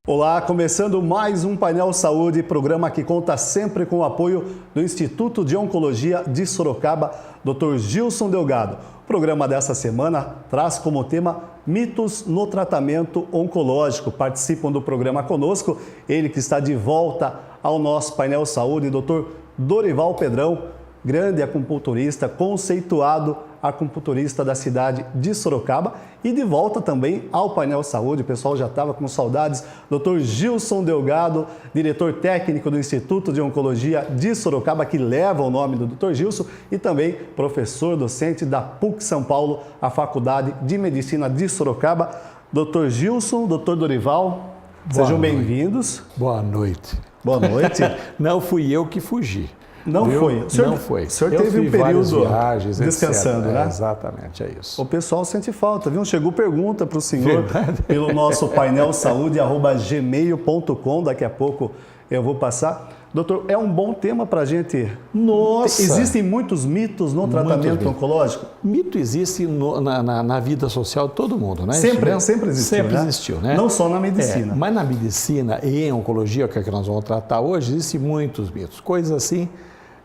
Olá, começando mais um Painel Saúde, programa que conta sempre com o apoio do Instituto de Oncologia de Sorocaba, Dr. Gilson Delgado. O programa dessa semana traz como tema mitos no tratamento oncológico. Participam do programa conosco, ele que está de volta ao nosso Painel Saúde, Dr. Dorival Pedrão, grande acupunturista, conceituado acupunturista da cidade de Sorocaba, e de volta também ao Painel Saúde. O pessoal já estava com saudades. Dr. Gilson Delgado, diretor técnico do Instituto de Oncologia de Sorocaba, que leva o nome do Dr. Gilson, e também professor docente da PUC São Paulo, a Faculdade de Medicina de Sorocaba. Dr. Gilson, Dr. Dorival, sejam bem-vindos. Boa noite. Boa noite. Não fui eu que fugi. Não foi. Não foi. O senhor teve um período viagens, descansando, né? Exatamente, é isso. O pessoal sente falta, viu? Chegou pergunta para o senhor pelo nosso painelsaúde@gmail.com. Daqui a pouco eu vou passar. Doutor, é um bom tema para a gente... Nossa! Existem muitos mitos no tratamento oncológico? Mito existe na vida social de todo mundo, né? Sempre existiu, Sempre né? existiu, né? Não só na medicina. Mas na medicina e em oncologia, que é que nós vamos tratar hoje, existem muitos mitos. Coisas assim,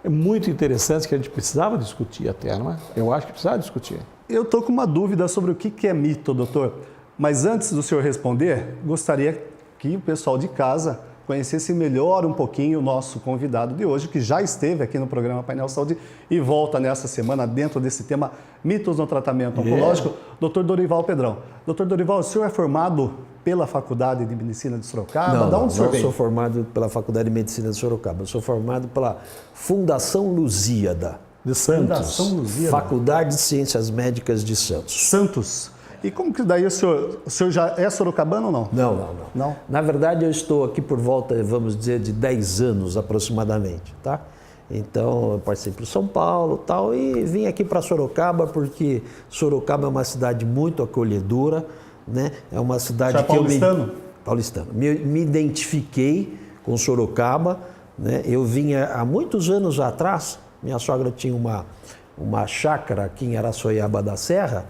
muito interessantes que a gente precisava discutir até, não é? Eu acho que precisava discutir. Eu estou com uma dúvida sobre o que é mito, doutor. Mas antes do senhor responder, gostaria que o pessoal de casa conhecesse melhor um pouquinho o nosso convidado de hoje, que já esteve aqui no programa Painel Saúde e volta nessa semana dentro desse tema mitos no tratamento oncológico, Dr. Dorival Pedrão. Dr. Dorival, o senhor é formado pela Faculdade de Medicina de Sorocaba? Não sou formado pela Faculdade de Medicina de Sorocaba, eu sou formado pela Fundação Lusíada de Santos. Fundação Lusíada. Faculdade de Ciências Médicas de Santos. Santos. E como que daí o senhor já é sorocabano ou não? Não. Na verdade, eu estou aqui por volta, vamos dizer, de 10 anos aproximadamente, tá? Então, eu passei por São Paulo e tal, e vim aqui para Sorocaba porque Sorocaba é uma cidade muito acolhedora, né? É uma cidade já que paulistano? Me identifiquei com Sorocaba, né? Eu vinha há muitos anos atrás, minha sogra tinha uma chácara aqui em Araçoiaba da Serra,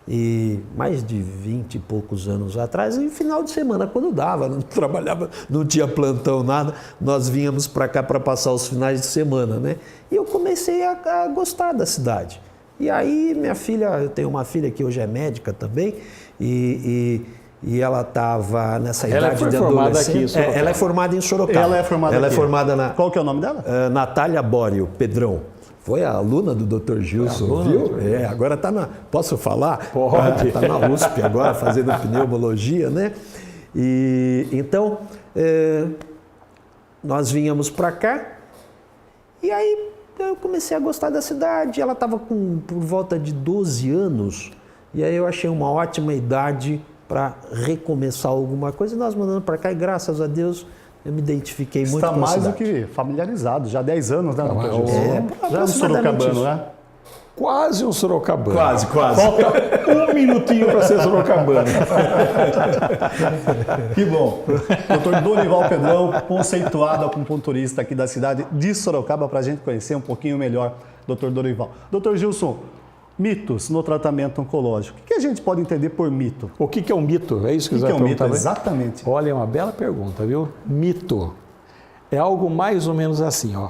e mais de 20 e poucos anos atrás, em final de semana, quando dava, não trabalhava, não tinha plantão, nada, nós vínhamos para cá para passar os finais de semana, né? E eu comecei a gostar da cidade. E aí minha filha, eu tenho uma filha que hoje é médica também, e ela estava nessa idade de adolescente. Ela é formada em Sorocaba. Ela é formada na... Qual que é o nome dela? Natália Bório Pedrão. Foi a aluna do Dr. Gilson, viu? Agora está na... Posso falar? Pode. Está na USP agora, fazendo pneumologia, né? E então, nós vínhamos para cá, e aí eu comecei a gostar da cidade. Ela estava por volta de 12 anos, e aí eu achei uma ótima idade para recomeçar alguma coisa, e nós mandamos para cá, e graças a Deus... Eu me identifiquei muito com a cidade. Está mais do que familiarizado, já há 10 anos, né, doutor Gilson? Já é um sorocabano, sorocabano, né? Quase um sorocabano. Quase. Falta um minutinho para ser sorocabano. Que bom. Doutor Dorival Pedrão, conceituado acupunturista aqui da cidade de Sorocaba, para a gente conhecer um pouquinho melhor, doutor Dorival. Doutor Gilson, mitos no tratamento oncológico. O que a gente pode entender por mito? O que é um mito? É isso que você vai perguntar? É um mito? Exatamente. Olha, é uma bela pergunta, viu? Mito é algo mais ou menos assim, ó.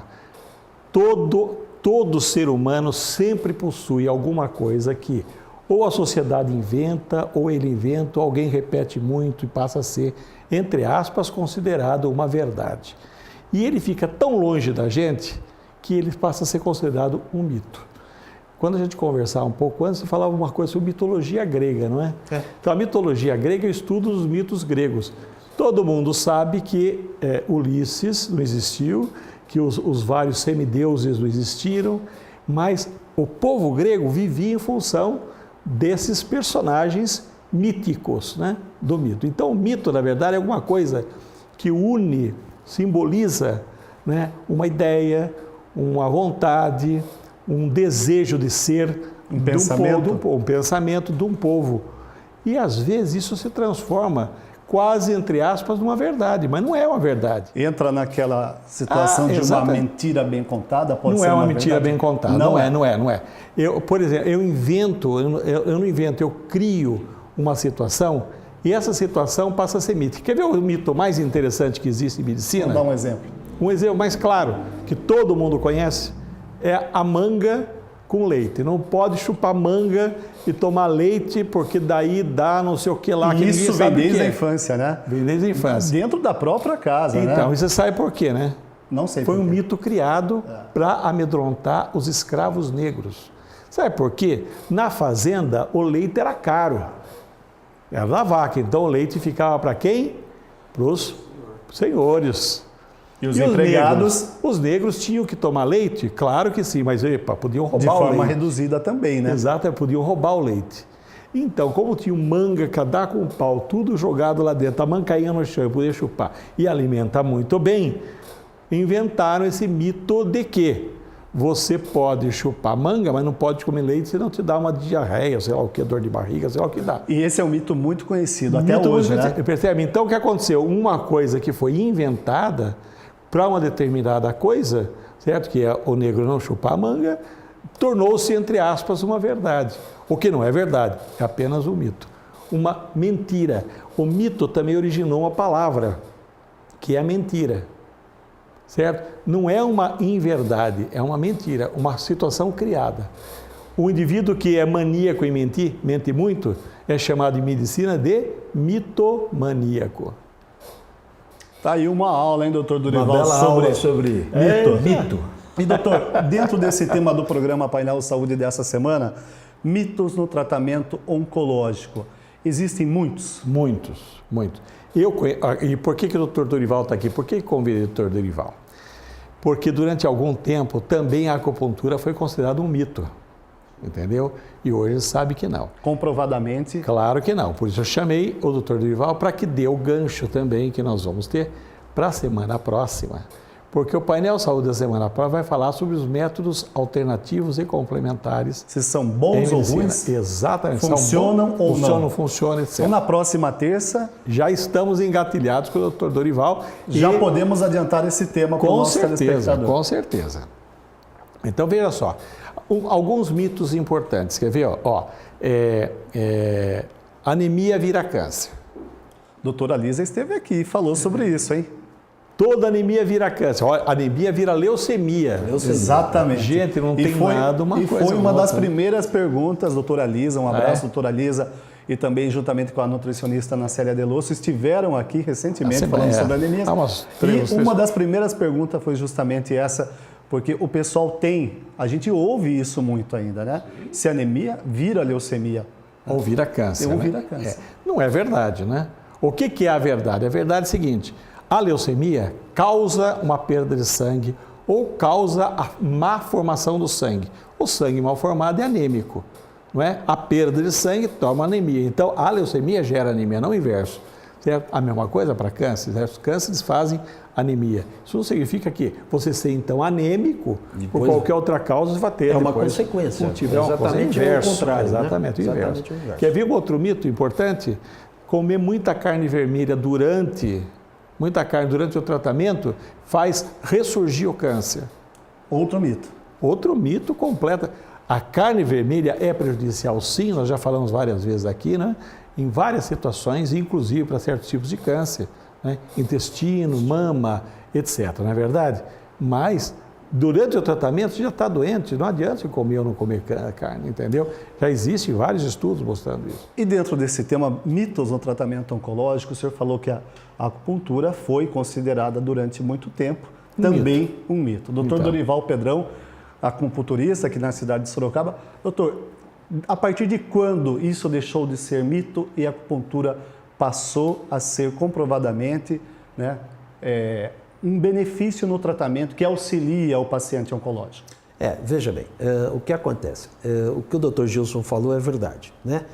Todo ser humano sempre possui alguma coisa que ou a sociedade inventa, ou ele inventa, ou alguém repete muito e passa a ser, entre aspas, considerado uma verdade. E ele fica tão longe da gente que ele passa a ser considerado um mito. Quando a gente conversava um pouco antes, você falava uma coisa sobre mitologia grega, não é? Então, a mitologia grega é o estudo dos mitos gregos. Todo mundo sabe que Ulisses não existiu, que os vários semideuses não existiram, mas o povo grego vivia em função desses personagens míticos, né, do mito. Então, o mito, na verdade, é alguma coisa que une, simboliza, né, uma ideia, uma vontade, um desejo de ser um pensamento de um povo. E às vezes isso se transforma quase, entre aspas, numa verdade, mas não é uma verdade. Entra naquela situação de uma mentira bem contada, pode ser uma uma mentira verdade? bem contada, não é. Eu, por exemplo, eu não invento, eu crio uma situação E essa situação passa a ser mito. Quer ver o mito mais interessante que existe em medicina? Vamos dar um exemplo. Um exemplo mais claro, que todo mundo conhece, é a manga com leite. Não pode chupar manga e tomar leite, porque daí dá não sei o que lá. E isso vem desde a infância, né? Vem desde a infância. Dentro da própria casa, né? Então, você sabe por quê, né? Não sei Foi por um quê. mito criado para amedrontar os escravos negros. Sabe por quê? Na fazenda, o leite era caro. Era da vaca. Então, o leite ficava para quem? Para os senhores. E os empregados... Os negros tinham que tomar leite? Claro que sim, mas podiam roubar o leite. De forma reduzida também, né? Exato, podiam roubar o leite. Então, como tinha manga, cadá com pau, tudo jogado lá dentro, a mancainha no chão, podia chupar e alimentar muito bem, inventaram esse mito de que você pode chupar manga, mas não pode comer leite, senão te dá uma diarreia, sei lá o que, dor de barriga, sei lá o que dá. E esse é um mito muito conhecido até hoje, né? Percebe? Então, o que aconteceu? Uma coisa que foi inventada para uma determinada coisa, certo? Que é o negro não chupar manga, tornou-se, entre aspas, uma verdade. O que não é verdade, é apenas um mito. Uma mentira. O mito também originou uma palavra, que é a mentira. Certo? Não é uma inverdade, é uma mentira, uma situação criada. O indivíduo que é maníaco em mentir, mente muito, é chamado em medicina de mitomaníaco. Tá aí uma aula, hein, doutor Dorival, Uma bela aula sobre mito. E, doutor, dentro desse tema do programa Painel Saúde dessa semana, mitos no tratamento oncológico. Existem muitos? Muitos. E por que o doutor Dorival está aqui? Por que convidei o doutor Dorival? Porque durante algum tempo também a acupuntura foi considerada um mito, entendeu? E hoje sabe que não. Comprovadamente? Claro que não. Por isso eu chamei o doutor Dorival para que dê o gancho também que nós vamos ter para a semana próxima. Porque o painel Saúde da semana próxima vai falar sobre os métodos alternativos e complementares. Se são bons ou ruins? Exatamente. Funcionam ou não? Funcionam, etc. Então, na próxima terça... Já estamos engatilhados com o Dr. Dorival. Já podemos adiantar esse tema para o nosso telespectador. Com certeza. Então, veja só. Alguns mitos importantes. Quer ver? Anemia vira câncer. Doutora Lisa esteve aqui e falou sobre isso, hein? Toda anemia vira câncer. Anemia vira leucemia. Exatamente. Gente, não tem nada uma coisa. E foi uma das primeiras perguntas, doutora Lisa, um abraço, doutora Lisa, e também juntamente com a nutricionista Nacélia Delosso, estiveram aqui recentemente falando sobre anemia. E uma das primeiras perguntas foi justamente essa, porque o pessoal a gente ouve isso muito ainda, né? Se anemia vira leucemia. Ou vira câncer. Ou vira câncer. Não é verdade, né? O que é a verdade? A verdade é a seguinte: a leucemia causa uma perda de sangue ou causa a má formação do sangue. O sangue mal formado é anêmico, não é? A perda de sangue toma anemia. Então, a leucemia gera anemia, não o inverso. Certo? A mesma coisa para câncer. Os cânceres fazem anemia. Isso não significa que você ser, então, anêmico, por qualquer outra causa, você vai ter. É uma consequência. Exatamente o contrário. Exatamente o inverso. Quer ver um outro mito importante? Comer muita carne vermelha durante o tratamento faz ressurgir o câncer. Outro mito. Outro mito completo. A carne vermelha é prejudicial, sim, nós já falamos várias vezes aqui, né? Em várias situações, inclusive para certos tipos de câncer, né? Intestino, mama, etc. Não é verdade? Mas, durante o tratamento, você já está doente, não adianta você comer ou não comer carne, entendeu? Já existem vários estudos mostrando isso. E dentro desse tema, mitos no tratamento oncológico, o senhor falou que a acupuntura foi considerada durante muito tempo também um mito. Doutor Dorival Pedrão, acupunturista aqui na cidade de Sorocaba. Doutor, a partir de quando isso deixou de ser mito e a acupuntura passou a ser comprovadamente, né, um benefício no tratamento que auxilia o paciente oncológico? Veja bem, o que acontece? O que o Dr. Gilson falou é verdade, né?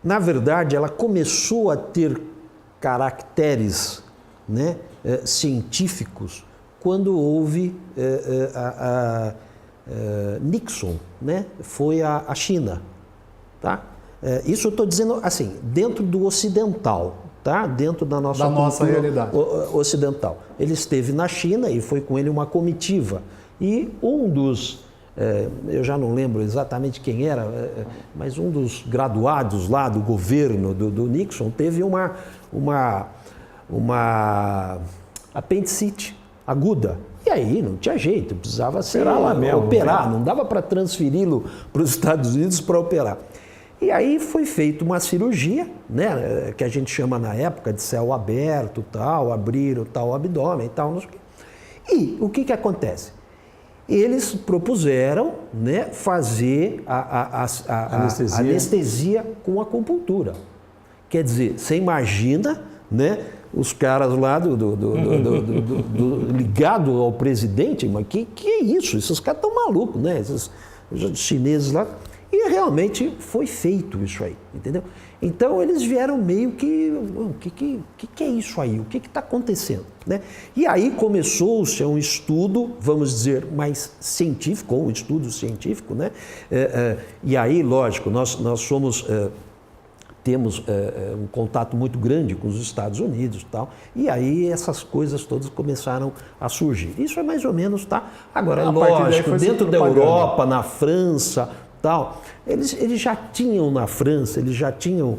Na verdade, ela começou a ter caracteres, né, científicos quando houve Nixon, né? Foi a China, tá? Isso eu estou dizendo assim, dentro do ocidental, tá? Dentro da nossa realidade ocidental. Ele esteve na China e foi com ele uma comitiva. E um dos eu já não lembro exatamente quem era, mas um dos graduados lá do governo do Nixon teve uma apendicite aguda. E aí não tinha jeito, precisava operar, não dava para transferi-lo para os Estados Unidos para operar. E aí foi feita uma cirurgia, né, que a gente chama na época de céu aberto, tal, abriram tal o abdômen e tal, não sei o quê. E o que acontece? Eles propuseram, né, fazer a anestesia com acupuntura. Quer dizer, você imagina, né, os caras lá ligado ao presidente, mas que é isso? Esses caras estão malucos, né? Esses chineses lá. E realmente foi feito isso aí, entendeu? Então eles vieram meio que, o que é isso aí? O que está acontecendo? Né? E aí começou-se um estudo, vamos dizer, mais científico, ou um estudo científico, né? E aí, lógico, nós temos um contato muito grande com os Estados Unidos e tal, e aí essas coisas todas começaram a surgir. Isso é mais ou menos, tá? Agora, lógico, dentro da Europa, na França, tal, eles já tinham na França, eles já tinham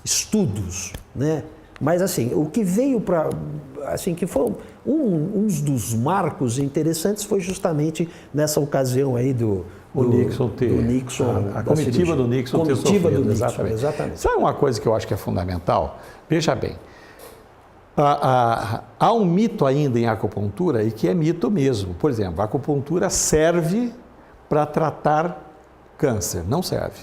estudos, né? Mas assim, o que veio para, assim, que foi um dos marcos interessantes foi justamente nessa ocasião aí a comitiva do Nixon ter sofrido. Exatamente. Sabe uma coisa que eu acho que é fundamental? Veja bem, há um mito ainda em acupuntura e que é mito mesmo. Por exemplo, a acupuntura serve para tratar câncer. Não serve.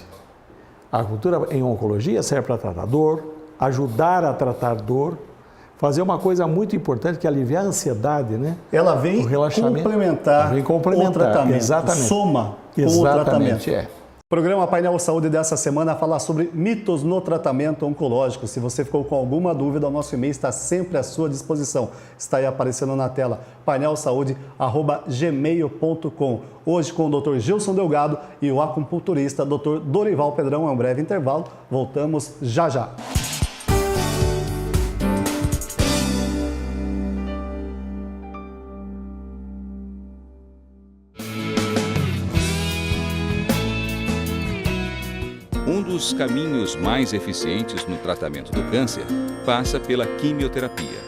A acupuntura em oncologia serve para tratar dor, ajudar a tratar dor, fazer uma coisa muito importante que é aliviar a ansiedade, né? Ela vem complementar o tratamento. Exatamente. Soma com o tratamento. É. O programa Painel Saúde dessa semana fala sobre mitos no tratamento oncológico. Se você ficou com alguma dúvida, o nosso e-mail está sempre à sua disposição. Está aí aparecendo na tela, painelsaude@gmail.com. Hoje com o Dr. Gilson Delgado e o acupunturista Dr. Dorival Pedrão. É um breve intervalo. Voltamos já já. Um dos caminhos mais eficientes no tratamento do câncer passa pela quimioterapia,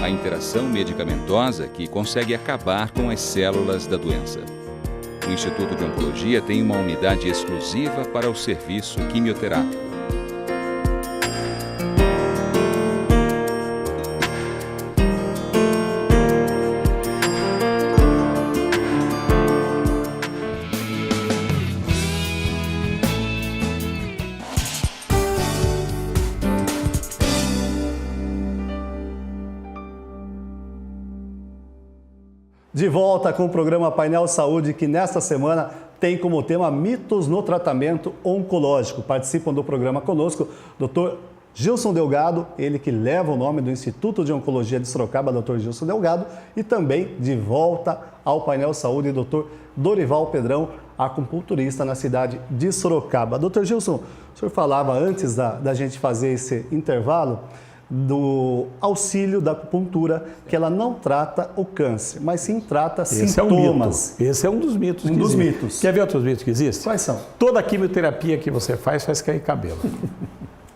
a interação medicamentosa que consegue acabar com as células da doença. O Instituto de Oncologia tem uma unidade exclusiva para o serviço quimioterápico. De volta com o programa Painel Saúde, que nesta semana tem como tema mitos no tratamento oncológico. Participam do programa conosco Dr. Gilson Delgado, ele que leva o nome do Instituto de Oncologia de Sorocaba, Dr. Gilson Delgado, e também de volta ao Painel Saúde, Dr. Dorival Pedrão, acupunturista na cidade de Sorocaba. Dr. Gilson, o senhor falava antes da gente fazer esse intervalo do auxílio da acupuntura, que ela não trata o câncer, mas sim trata sintomas. Esse é um dos mitos. Mitos. Quer ver outros mitos que existem? Quais são? Toda a quimioterapia que você faz cair cabelo.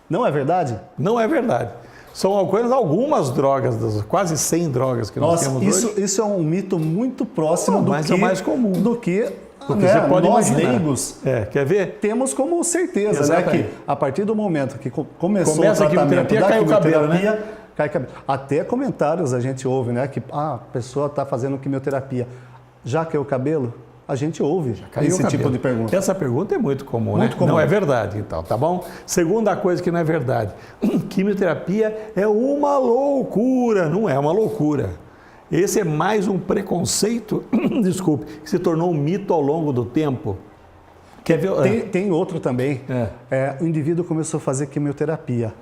Não é verdade? Não é verdade. São apenas algumas drogas, das quase 100 drogas que nós temos hoje. Isso é um mito muito próximo mas é o mais comum. do que porque você pode nós imaginar. leigos quer ver? Temos como certeza, né, que a partir do momento que começa a quimioterapia, cai o cabelo, né? Cai cabelo. Até comentários a gente ouve, né, que a pessoa está fazendo quimioterapia. Já caiu o cabelo? A gente ouve esse tipo de pergunta. Essa pergunta é muito comum, muito né? comum. Não é verdade, então, tá bom? Segunda coisa que não é verdade. Quimioterapia é uma loucura. Não é uma loucura. Esse é mais um preconceito, desculpe, que se tornou um mito ao longo do tempo. Quer ver? Tem outro também. O indivíduo começou a fazer quimioterapia.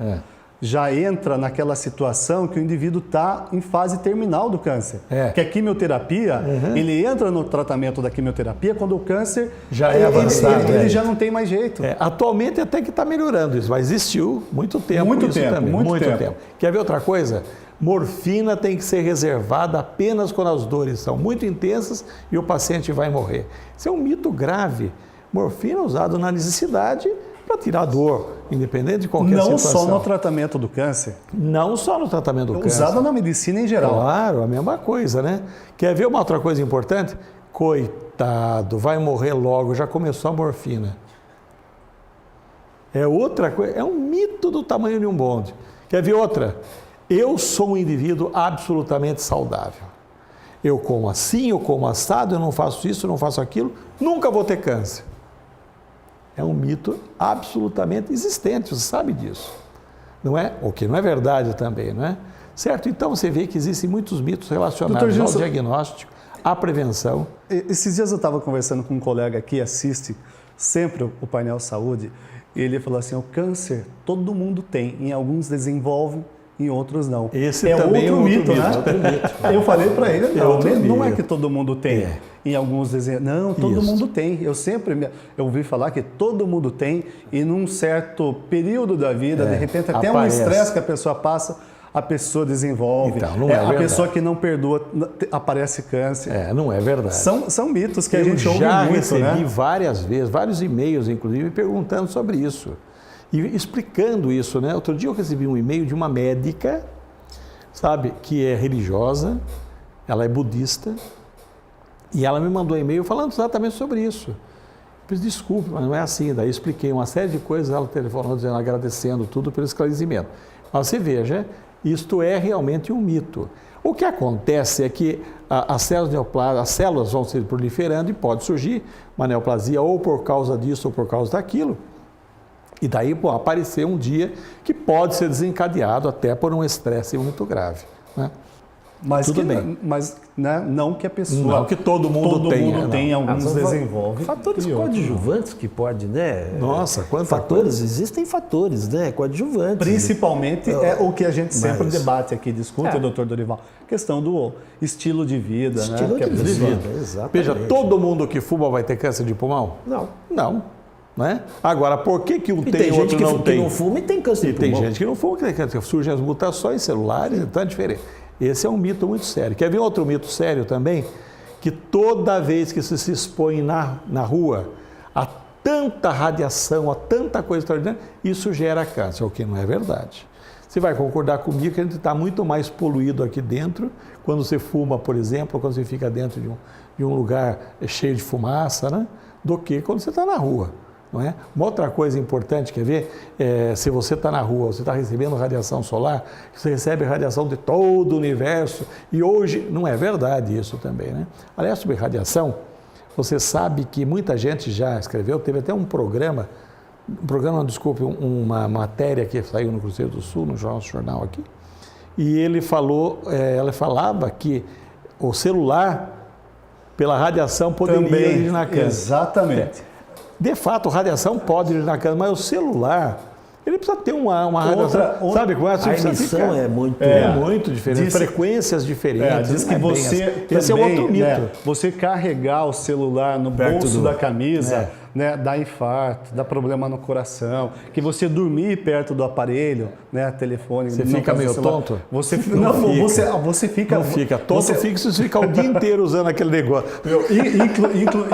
já entra naquela situação que o indivíduo está em fase terminal do câncer. Que a quimioterapia, ele entra no tratamento da quimioterapia quando o câncer já é avançado. Ele já não tem mais jeito. Atualmente até que está melhorando isso, mas existiu muito tempo Muito isso tempo, também. muito tempo. Quer ver outra coisa? Morfina tem que ser reservada apenas quando as dores são muito intensas e o paciente vai morrer. Isso é um mito grave. Morfina é usada na necessidade para tirar dor, independente de qualquer situação. Não só no tratamento do câncer. Não só no tratamento do câncer. Usada na medicina em geral. Claro, a mesma coisa, né? Quer ver uma outra coisa importante? Coitado, vai morrer logo, já começou a morfina. É outra coisa, é um mito do tamanho de um bonde. Quer ver outra? Eu sou um indivíduo absolutamente saudável. Eu como assim, eu como assado, eu não faço isso, eu não faço aquilo, nunca vou ter câncer. É um mito absolutamente existente, você sabe disso. Não é? O que não é verdade também, não é? Certo? Então você vê que existem muitos mitos relacionados ao diagnóstico, à prevenção. Esses dias eu estava conversando com um colega que assiste sempre o Painel Saúde, e ele falou assim, o câncer todo mundo tem, em alguns desenvolvem, em outros não. Esse é também outro mito, né? Eu falei para ele, não é que todo mundo tem. Em alguns desenhos, não, todo mundo tem. Eu ouvi falar que todo mundo tem e num certo período da vida, de repente até um estresse que a pessoa passa, a pessoa desenvolve. Então, não é a pessoa que não perdoa, aparece câncer. Não é verdade. São mitos que a gente ouve muito, né? Eu já recebi várias vezes, vários e-mails, inclusive, perguntando sobre isso. E explicando isso, né? Outro dia eu recebi um e-mail de uma médica, sabe, que é religiosa, ela é budista, e ela me mandou um e-mail falando exatamente sobre isso. Eu disse, desculpe, mas não é assim. Daí eu expliquei uma série de coisas, ela telefonou dizendo, agradecendo tudo pelo esclarecimento. Mas você veja, isto é realmente um mito. O que acontece é que as células vão se proliferando e pode surgir uma neoplasia ou por causa disso ou por causa daquilo. E daí aparecer um dia que pode ser desencadeado até por um estresse muito grave. Né? Mas tudo bem. Mas né, não que a pessoa... Não que todo mundo tenha. Alguns desenvolvem. Fatores coadjuvantes que pode, né? Nossa, quantos fatores? Existem fatores, né? Coadjuvantes. Principalmente é o que a gente sempre debate aqui, discute, doutor Dorival. Questão do estilo de vida, estilo né? de vida, exatamente. Veja, todo mundo que fuma vai ter câncer de pulmão? Não. Não. Né? Agora, por que um tem e gente outro não tem? Tem gente que não fuma e tem câncer de pulmão. Tem gente que não fuma, que surgem as mutações celulares, então é diferente. Esse é um mito muito sério. Quer ver outro mito sério também? Que toda vez que você se expõe na rua a tanta radiação, a tanta coisa extraordinária, isso gera câncer, o que não é verdade. Você vai concordar comigo que a gente está muito mais poluído aqui dentro, quando você fuma, por exemplo, quando você fica dentro de um lugar cheio de fumaça, né? Do que quando você está na rua. Não é? Uma outra coisa importante, quer ver? Se você está na rua, você está recebendo radiação solar, você recebe radiação de todo o universo, e hoje não é verdade isso também, né? Aliás, sobre radiação, você sabe que muita gente já escreveu, teve até uma matéria que saiu no Cruzeiro do Sul, no jornal aqui, e ela falava que o celular, pela radiação, poderia originar câncer. Exatamente. De fato, radiação pode originar câncer, mas o celular, ele precisa ter uma radiação, sabe como é? A emissão é muito diferente, frequências diferentes. Diz que você esse é outro mito. Né, você carregar o celular no bolso da camisa, né, dá infarto, dá problema no coração, que você dormir perto do aparelho, né, telefone... Você fica meio tonto? Você fica... Tonto fica se você ficar o dia inteiro usando aquele negócio.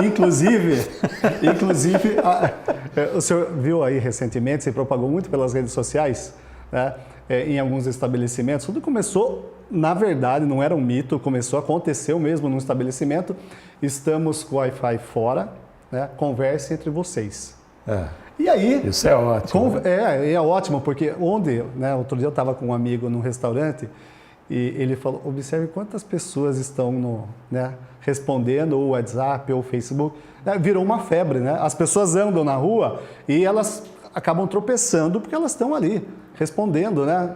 Inclusive, o senhor viu aí recentemente, se propagou muito pelas redes sociais, né, em alguns estabelecimentos. Tudo começou, na verdade, não era um mito, começou, aconteceu mesmo num estabelecimento. Estamos com o Wi-Fi fora, né, converse entre vocês. E aí... Isso é ótimo. É ótimo, porque outro dia eu estava com um amigo num restaurante e ele falou, observe quantas pessoas estão respondendo ou WhatsApp ou Facebook. Virou uma febre, né? As pessoas andam na rua e elas acabam tropeçando porque elas estão ali respondendo, né?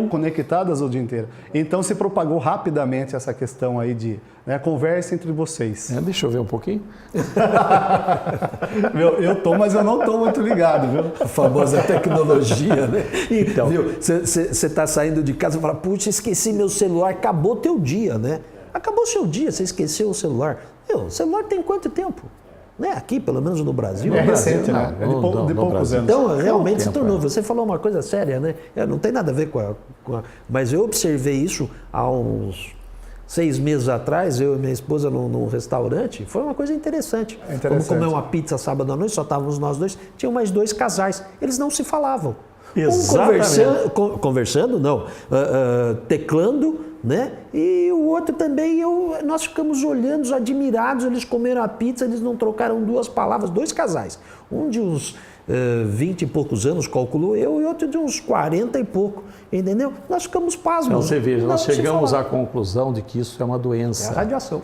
conectadas o dia inteiro. Então se propagou rapidamente essa questão aí de conversa entre vocês. Deixa eu ver um pouquinho. Eu tô, mas eu não tô muito ligado, viu? A famosa tecnologia, né? Então, você está saindo de casa e fala, puxa, esqueci meu celular, acabou teu dia, né? Acabou seu dia, você esqueceu o celular. O celular tem quanto tempo? Aqui, pelo menos no Brasil. É recente, né? De poucos anos. Então, realmente se tornou. Você falou uma coisa séria, né? Não tem nada a ver com a... Mas eu observei isso há uns 6 meses atrás, eu e minha esposa num restaurante. Foi uma coisa interessante. Vamos comer uma pizza sábado à noite, só estávamos nós dois. Tinham mais 2 casais. Eles não se falavam. Conversando, não. Teclando, né? E o outro também, nós ficamos olhando, admirados, eles comeram a pizza, eles não trocaram 2 palavras, 2 casais. Um de uns 20 e poucos anos, calculo eu, e outro de uns 40 e pouco, entendeu? Nós ficamos pasmos. Então você veja, nós chegamos à conclusão de que isso é uma doença. É a radiação.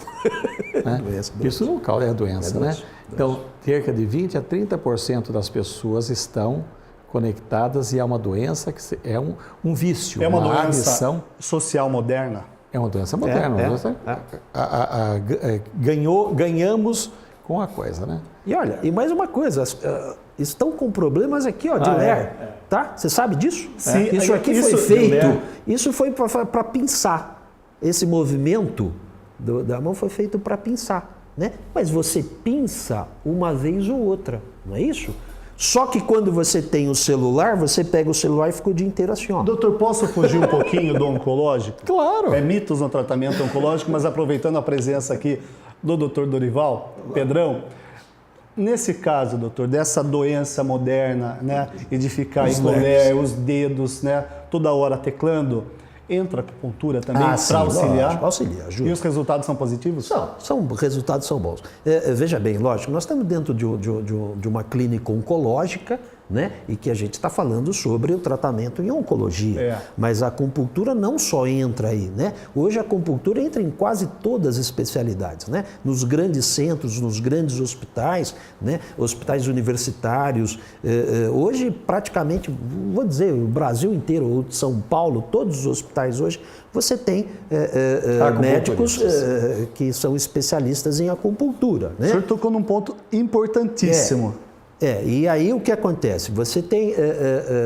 Né? Isso não é doença, né? Então, cerca de 20 a 30% das pessoas estão conectadas e é uma doença que é um vício, é uma doença adição. Social moderna. É uma doença moderna. Ganhamos com a coisa, né? E olha, e mais uma coisa, estão com problemas aqui, ó, de ler, tá? Você sabe disso? Sim, isso aqui foi feito, isso foi para pinçar. Esse movimento da mão foi feito para pinçar, né? Mas você pinça uma vez ou outra, não é isso? Só que quando você tem o celular, você pega o celular e fica o dia inteiro assim, ó. Doutor, posso fugir um pouquinho do oncológico? Claro. É mitos no tratamento oncológico, mas aproveitando a presença aqui do doutor Dorival, Pedrão, nesse caso, doutor, dessa doença moderna, né, e de ficar em colher, os dedos, né, toda hora teclando, entra a acupuntura também para auxiliar? Lógico, auxilia, ajuda. E os resultados são positivos? Resultados são bons. Veja bem, lógico, nós estamos dentro de uma clínica oncológica, né? E que a gente está falando sobre o tratamento em oncologia. Mas a acupuntura não só entra aí, né? Hoje a acupuntura entra em quase todas as especialidades, né? Nos grandes centros, nos grandes hospitais, né? Hospitais universitários. Hoje, praticamente, vou dizer, o Brasil inteiro, ou de São Paulo, todos os hospitais hoje, você tem médicos que são especialistas em acupuntura, né? O senhor tocou num ponto importantíssimo. E aí o que acontece? Você tem,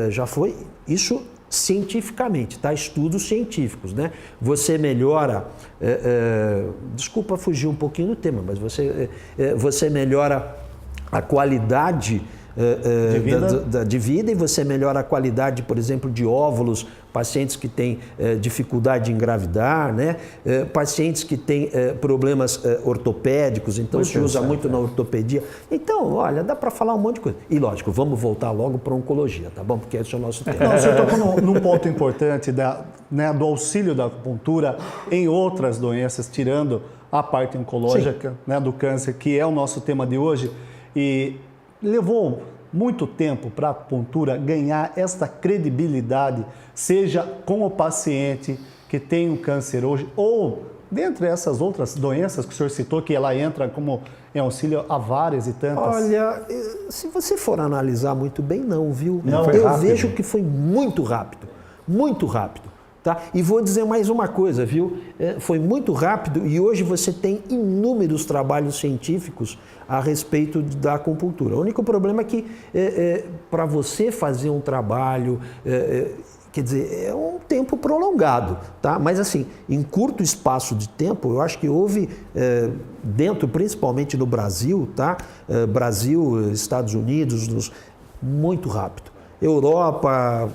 já foi, isso cientificamente, tá? Estudos científicos, né? Você melhora, desculpa fugir um pouquinho do tema, mas você melhora a qualidade de vida e você melhora a qualidade, por exemplo, de óvulos, pacientes que têm dificuldade de engravidar, né? Pacientes que têm problemas ortopédicos, então se usa muito na ortopedia. Então, olha, dá para falar um monte de coisa. E lógico, vamos voltar logo para a oncologia, tá bom? Porque esse é o nosso tema. Não, o senhor tocou num ponto importante do auxílio da acupuntura em outras doenças, tirando a parte oncológica, né, do câncer, que é o nosso tema de hoje. E levou muito tempo para a acupuntura ganhar esta credibilidade, seja com o paciente que tem um câncer hoje, ou dentre essas outras doenças que o senhor citou, que ela entra como em auxílio a várias e tantas. Olha, se você for analisar muito bem, não, viu? Não, eu vejo que foi muito rápido, muito rápido. Tá? E vou dizer mais uma coisa, viu? Foi muito rápido e hoje você tem inúmeros trabalhos científicos a respeito da acupuntura. O único problema é que para você fazer um trabalho, quer dizer, é um tempo prolongado, tá? Mas assim, em curto espaço de tempo, eu acho que houve, dentro, principalmente no Brasil, tá? Brasil, Estados Unidos, muito rápido. Europa,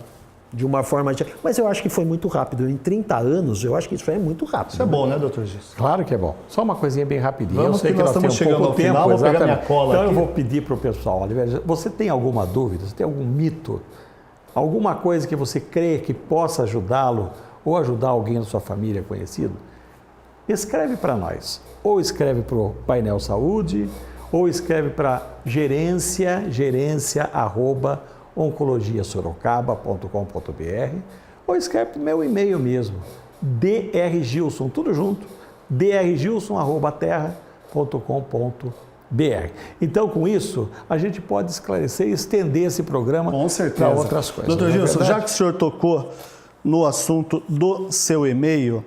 de uma forma... Mas eu acho que foi muito rápido. Em 30 anos, eu acho que isso é muito rápido. Isso é bom, né, doutor Gilson? Claro que é bom. Só uma coisinha bem rapidinha. Vamos, eu sei que nós estamos chegando ao final, vou pegar minha cola então aqui. Eu vou pedir para o pessoal, olha, você tem alguma dúvida, você tem algum mito, alguma coisa que você crê que possa ajudá-lo ou ajudar alguém da sua família conhecido? Escreve para nós. Ou escreve para o Painel Saúde, ou escreve para gerência@oncologiasorocaba.com.br, ou escreve para o meu e-mail mesmo, drgilson, tudo junto, drgilson@terra.com.br. Então, com isso, a gente pode esclarecer e estender esse programa para outras coisas. Doutor Gilson, já que o senhor tocou no assunto do seu e-mail,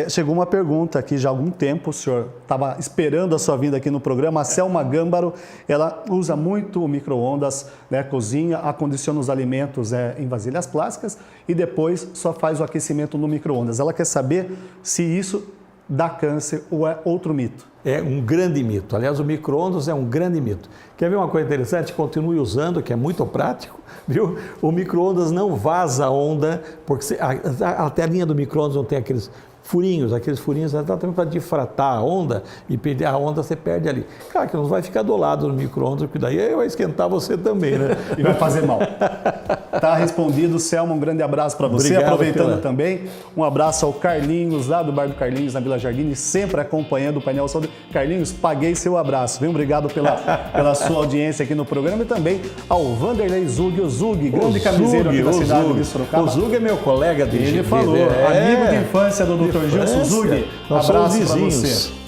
chegou uma pergunta aqui já há algum tempo, o senhor estava esperando a sua vinda aqui no programa. A Selma Gâmbaro, ela usa muito o micro-ondas, né, cozinha, acondiciona os alimentos em vasilhas plásticas e depois só faz o aquecimento no micro-ondas. Ela quer saber se isso dá câncer ou é outro mito. É um grande mito. Aliás, o micro-ondas é um grande mito. Quer ver uma coisa interessante? Continue usando, que é muito prático, viu? O micro-ondas não vaza a onda, porque a telinha do micro-ondas não tem aqueles furinhos exatamente para difratar a onda e perder a onda, você perde ali. Claro que não vai ficar do lado do micro-ondas, porque daí vai esquentar você também, né? E vai fazer mal. Tá respondido, Selma, um grande abraço para você. Obrigado, aproveitando também, um abraço ao Carlinhos, lá do Bar do Carlinhos, na Vila Jardim, sempre acompanhando o painel Saúde. Carlinhos, paguei seu abraço, viu? Obrigado pela sua audiência aqui no programa e também ao Vanderlei Zug, o Zug, grande camiseiro aqui da cidade de Sorocaba. O Zug é meu colega de Ele falou, amigo de infância do Dr. Gilson Zug. Abraço para você.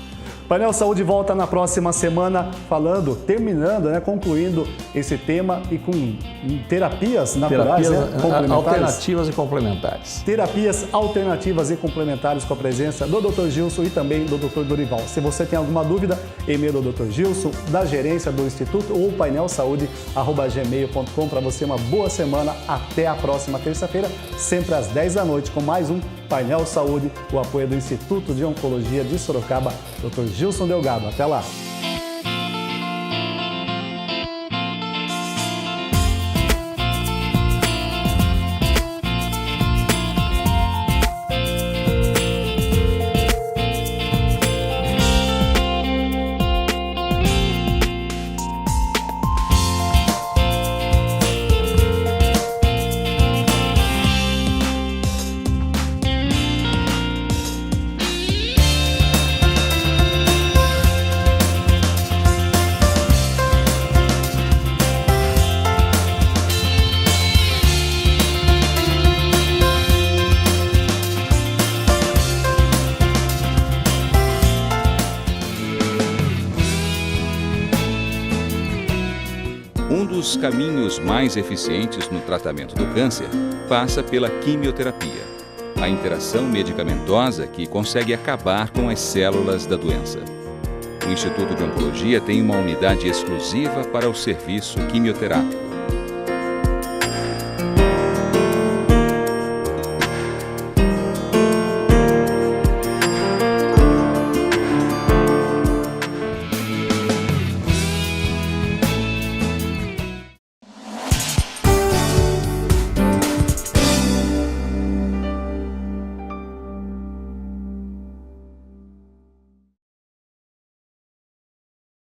Painel Saúde volta na próxima semana terminando, né, concluindo esse tema e com terapias naturais, complementares. Alternativas e complementares. Terapias alternativas e complementares com a presença do Dr. Gilson e também do Dr. Dorival. Se você tem alguma dúvida, e-mail do Dr. Gilson, da gerência do Instituto ou painelsaude@gmail.com. Para você uma boa semana. Até a próxima terça-feira, sempre às 10 da noite, com mais um Painel Saúde, o apoio do Instituto de Oncologia de Sorocaba, Dr. Gilson Delgado. Até lá! Um dos caminhos mais eficientes no tratamento do câncer passa pela quimioterapia, a interação medicamentosa que consegue acabar com as células da doença. O Instituto de Oncologia tem uma unidade exclusiva para o serviço quimioterápico.